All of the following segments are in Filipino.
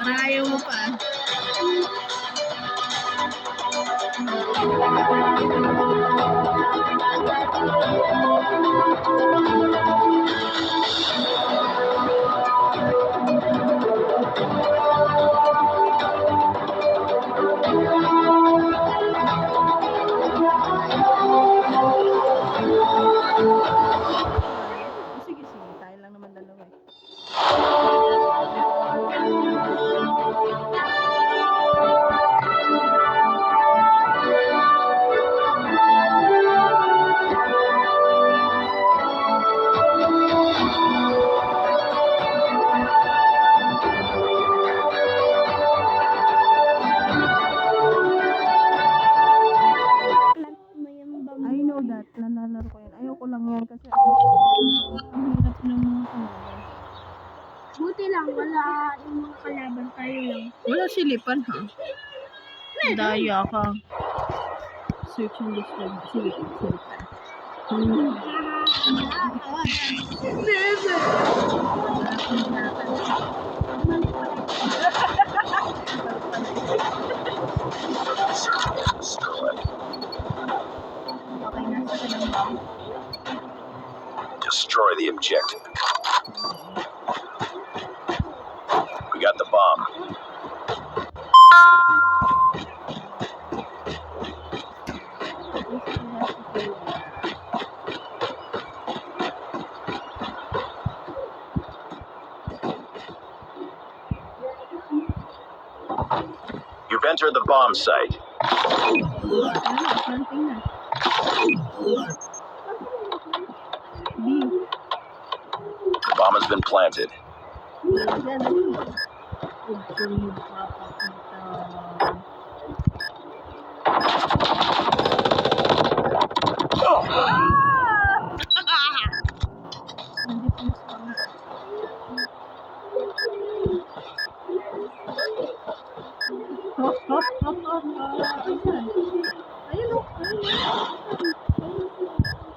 Parang ayaw mo pa. Sige, tayo lang naman dalawa eh. I know that. Nalalaro ko yan. Ayoko lang yan kasi ang hirap ng mga kalaban. Buti lang, wala yung mga kalaban, tayo lang. Wala silipan ha? Daya ka. Search and destroy. Silipan. Okay, nasa ka ng bomb. Destroy the objective. We got the bomb. You've entered the bomb site. The bomb has been planted.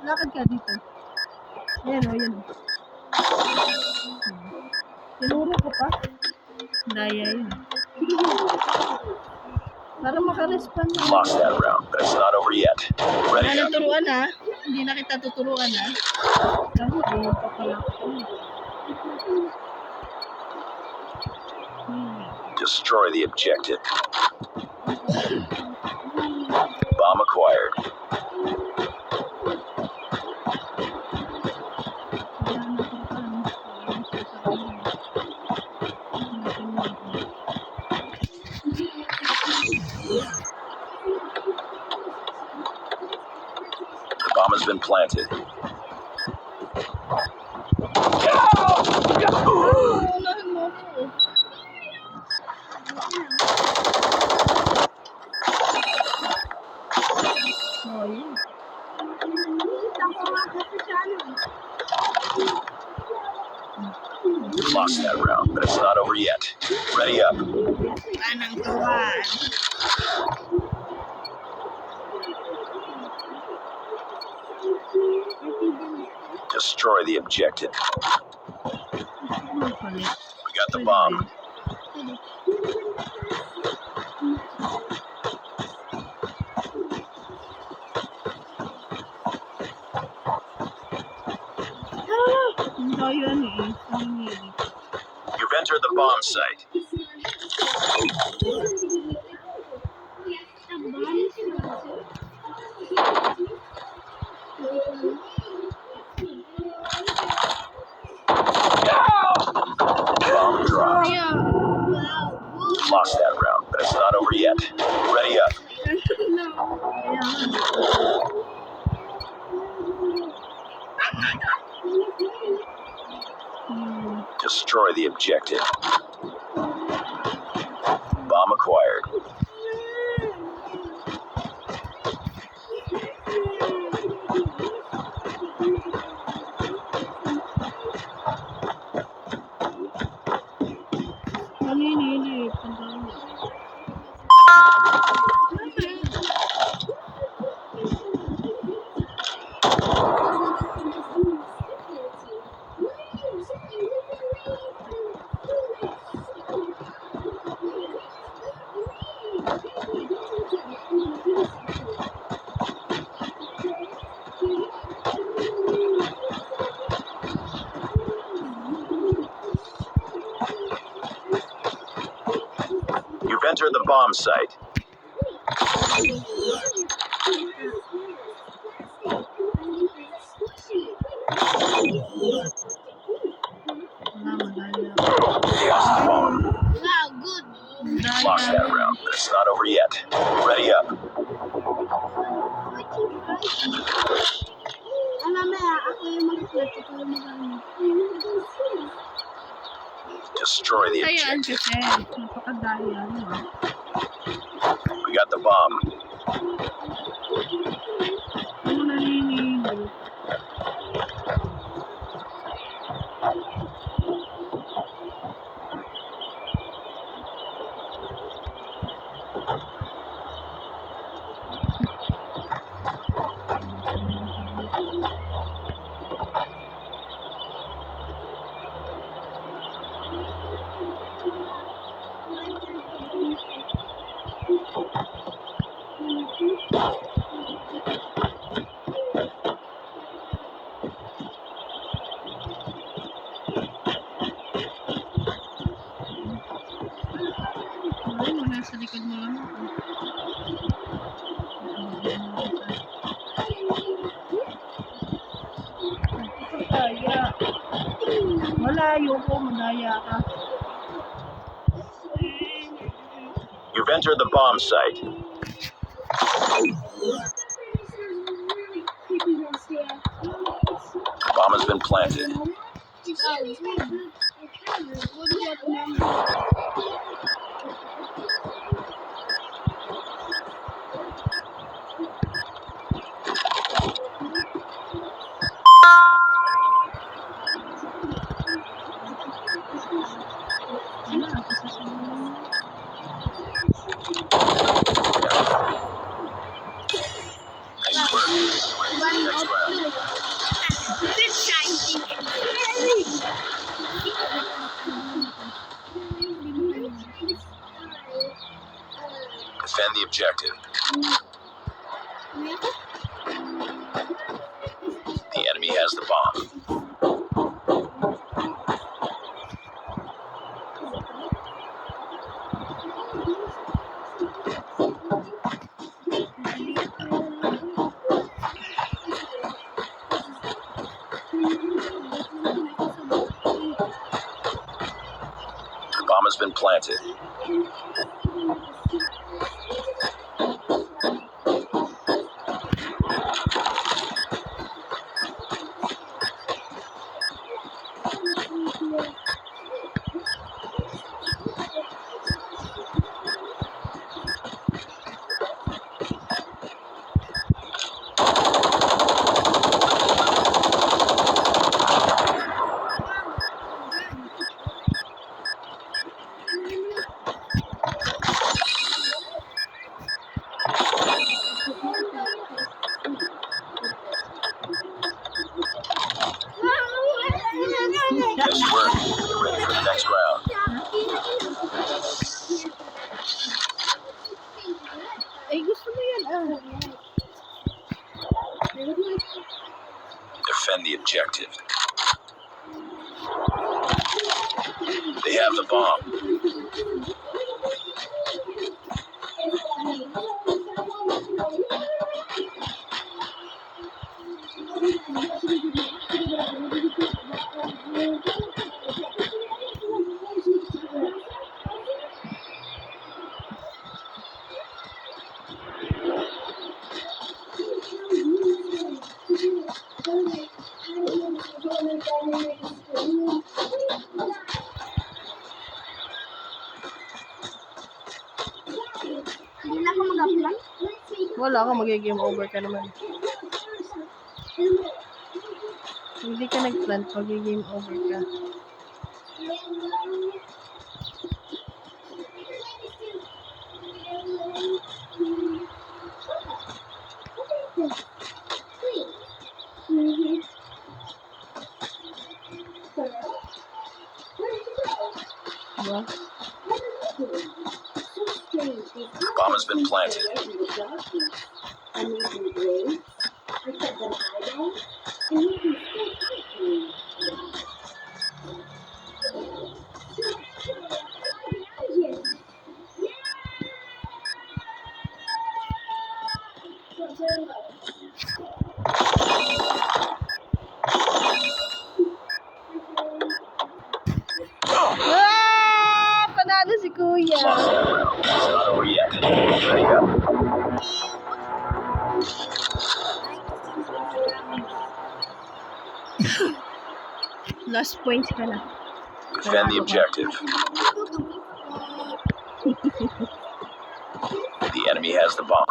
Lakad ka dito. Ayan o. Tinuro ko pa. Daya yun. Para makarespawn na. Lost that round, but it's not over yet. Ready up. Turuan ha. Hindi na kita tuturuan ha. Kasi ayun pa pala ako. Destroy the objective. Bomb acquired. The bomb has been planted. Lost that round, but it's not over yet. Ready up. Anang tuwan. Destroy the objective. We got the bomb. You've entered the bomb site. Bomb dropped. Lost that round, but it's not over yet. Ready up. Destroy the objective. Bomb acquired. Naninilip. Ang dami. You've entered the bomb site. Wala, madaya. They lost the bomb. Wow, good. Lost that round, but it's not over yet. Ready up. Mamaya, ako yung mag-flirt. Ito yung mag-ano. Destroy the Sayaan objective. kasi. Napakadaya. Ano ah. We got the bomb. Ano naninilip? Ay, wala sa likod mo lang ako. Madaya. Wala, ayoko. Madaya ka. You've entered the bomb site. The bomb has been planted. Wala, ako sa sunod. Nice work. Ready for the next round. Defend the objective. The enemy has the bomb. The bomb has been planted. Nice work. Get ready for the next round. Ay, gusto mo yan ah. Defend the objective. They have the bomb. Hindi na ako mag-apply. Wala ka, mag-game over ka naman. Hindi ka nag-plant, mag-game over ka. Diba? Bomb has been planted. Ah! Panalo si Kuya. Lost that round, but it's not over yet. Ready up. Last points ka na. Defend the objective. The enemy has the bomb.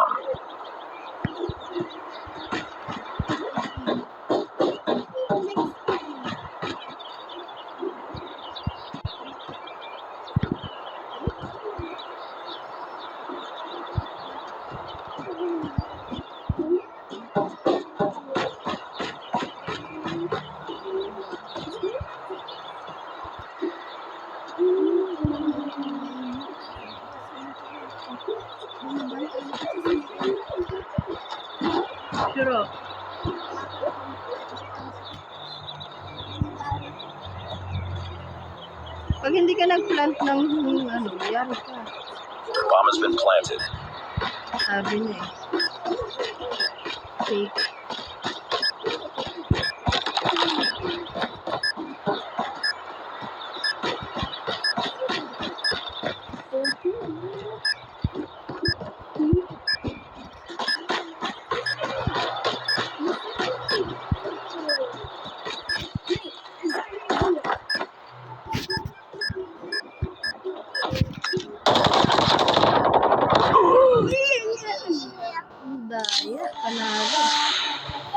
Pero, pag hindi ka nag-plant ng ano, yari ka. Bomb has been planted. Sabi niya eh. Fake.